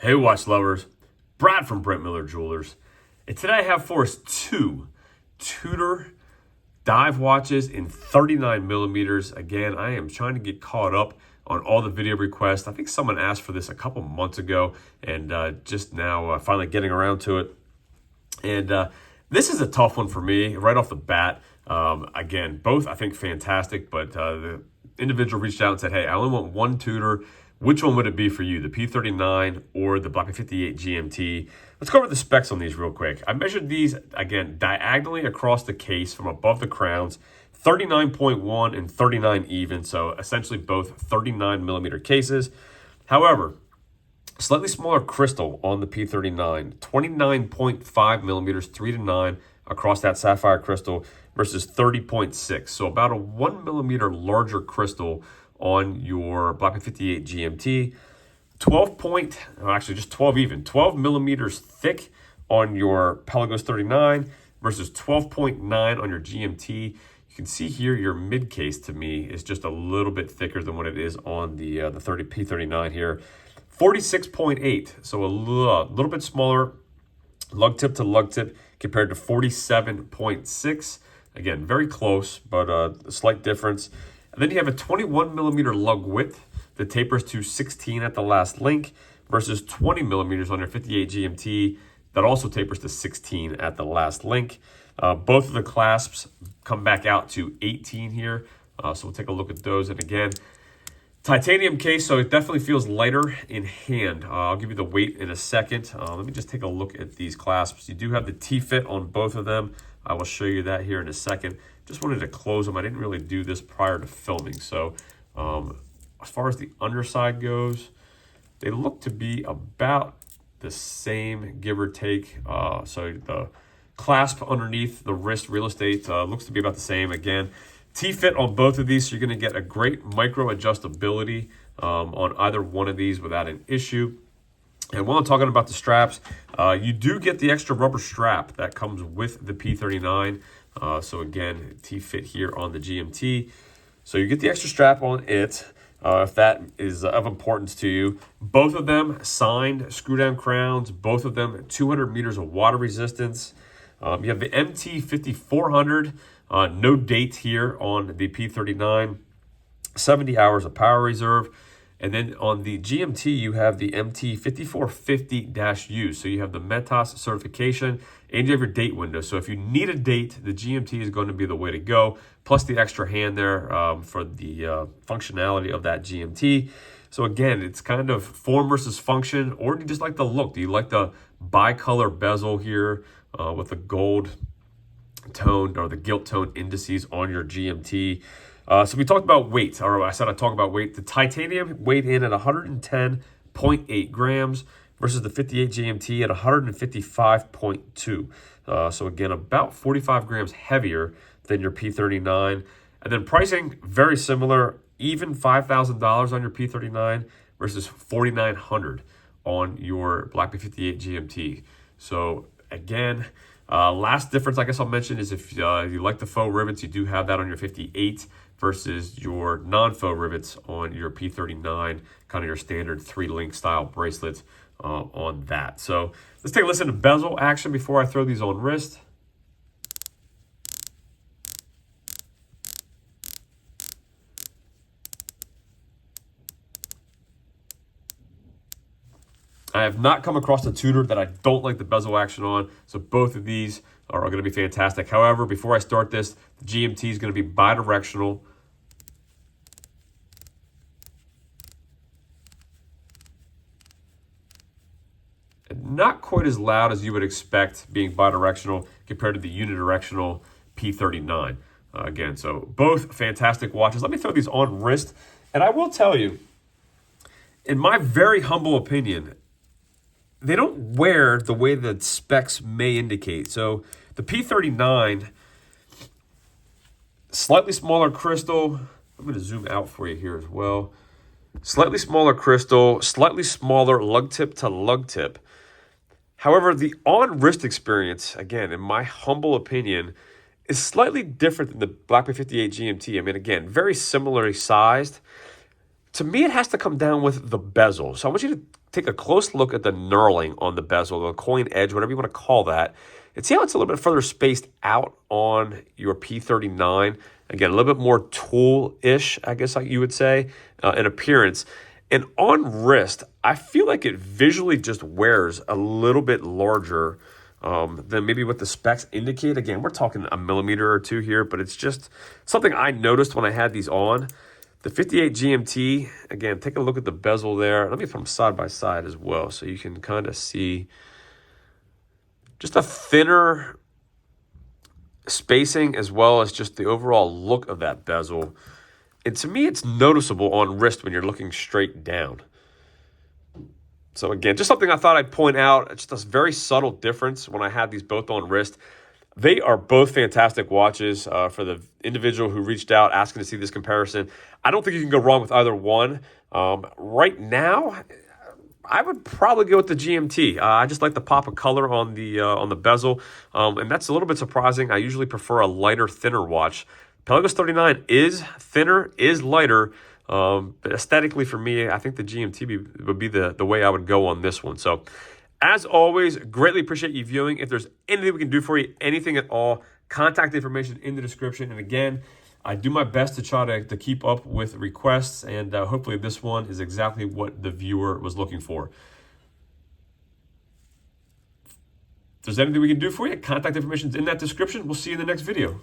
Hey watch lovers, Brad from Brent Miller Jewelers. And today I have for us two Tudor dive watches in 39 millimeters. Again, I am trying to get caught up on all the video requests. I think someone asked for this a couple months ago and just now finally getting around to it. And this is a tough one for me right off the bat. Again, both I think fantastic, but the individual reached out and said, hey, I only want one Tudor. Which one would it be for you, the P39 or the Black 58 GMT? Let's go over the specs on these real quick. I measured these, again, diagonally across the case from above the crowns, 39.1 and 39 even, so essentially both 39 millimeter cases. However, slightly smaller crystal on the P39, 29.5 millimeters, 3 to 9 across that sapphire crystal versus 30.6. So about a 1 millimeter larger crystal on your Black 58 GMT. 12 millimeters thick on your Pelagos 39 versus 12.9 on your GMT. You can see here your mid case to me is just a little bit thicker than what it is on the P39 here. 46.8, so a little bit smaller lug tip to lug tip compared to 47.6. Again, very close, but a slight difference. And then you have a 21 millimeter lug width that tapers to 16 at the last link versus 20 millimeters on your 58 GMT that also tapers to 16 at the last link. Both of the clasps come back out to 18 here. So we'll take a look at those. And again, titanium case, so it definitely feels lighter in hand. I'll give you the weight in a second. Let me just take a look at these clasps. You do have the T-fit on both of them. I will show you that here in a second. Just wanted to close them. I didn't really do this prior to filming. So as far as the underside goes, they look to be about the same, give or take. So the clasp underneath the wrist real estate looks to be about the same. Again, T-fit on both of these, so you're going to get a great micro adjustability on either one of these without an issue. And while I'm talking about the straps, you do get the extra rubber strap that comes with the P39. So again, T-fit here on the GMT. So you get the extra strap on it, if that is of importance to you. Both of them signed screw-down crowns. Both of them 200 meters of water resistance. You have the MT 5400. No date here on the P39. 70 hours of power reserve. And then on the GMT, you have the MT 5450-U. So you have the Mentos certification and you have your date window. So if you need a date, the GMT is going to be the way to go. Plus the extra hand there for the functionality of that GMT. So again, it's kind of form versus function. Or do you just like the look? Do you like the bicolor bezel here with the gold toned or the gilt tone indices on your GMT? So we talked about weight, or I said I'd talk about weight. The titanium weighed in at 110.8 grams versus the 58 GMT at 155.2. So again, about 45 grams heavier than your P39. And then pricing, very similar, even $5,000 on your P39 versus $4,900 on your Black 58 GMT. So again, last difference I guess I'll mention is if you like the faux rivets, you do have that on your 58 versus your non-faux rivets on your P39, kind of your standard 3-link style bracelet on that. So let's take a listen to bezel action before I throw these on wrist. I have not come across a Tudor that I don't like the bezel action on, so both of these are going to be fantastic. However, before I start this, the GMT is going to be bidirectional. And not quite as loud as you would expect being bidirectional compared to the unidirectional P39. Again, so both fantastic watches. Let me throw these on wrist, and I will tell you, in my very humble opinion, they don't wear the way the specs may indicate. So the P39, slightly smaller crystal. I'm going to zoom out for you here as well. Slightly smaller crystal, slightly smaller lug tip to lug tip. However, the on-wrist experience, again, in my humble opinion, is slightly different than the Black 58 GMT. I mean, again, very similarly sized. To me, it has to come down with the bezel. So I want you to take a close look at the knurling on the bezel, the coin edge, whatever you want to call that, and see how it's a little bit further spaced out on your P39. Again, a little bit more tool-ish, I guess you would say, in appearance. And on wrist, I feel like it visually just wears a little bit larger than maybe what the specs indicate. Again, we're talking a millimeter or two here, but it's just something I noticed when I had these on. The 58 GMT, again, take a look at the bezel there. Let me put them side by side as well so you can kind of see just a thinner spacing as well as just the overall look of that bezel. And to me, it's noticeable on wrist when you're looking straight down. So again, just something I thought I'd point out. It's just a very subtle difference when I had these both on wrist. They are both fantastic watches for the individual who reached out asking to see this comparison. I don't think you can go wrong with either one. Right now, I would probably go with the GMT. I just like the pop of color on the bezel, and that's a little bit surprising. I usually prefer a lighter, thinner watch. Pelagos 39 is thinner, is lighter, but aesthetically for me, I think the GMT would be the way I would go on this one. So, as always, greatly appreciate you viewing. If there's anything we can do for you, anything at all, contact information in the description. And again, I do my best to try to keep up with requests, and hopefully this one is exactly what the viewer was looking for. If there's anything we can do for you, contact information is in that description. We'll see you in the next video.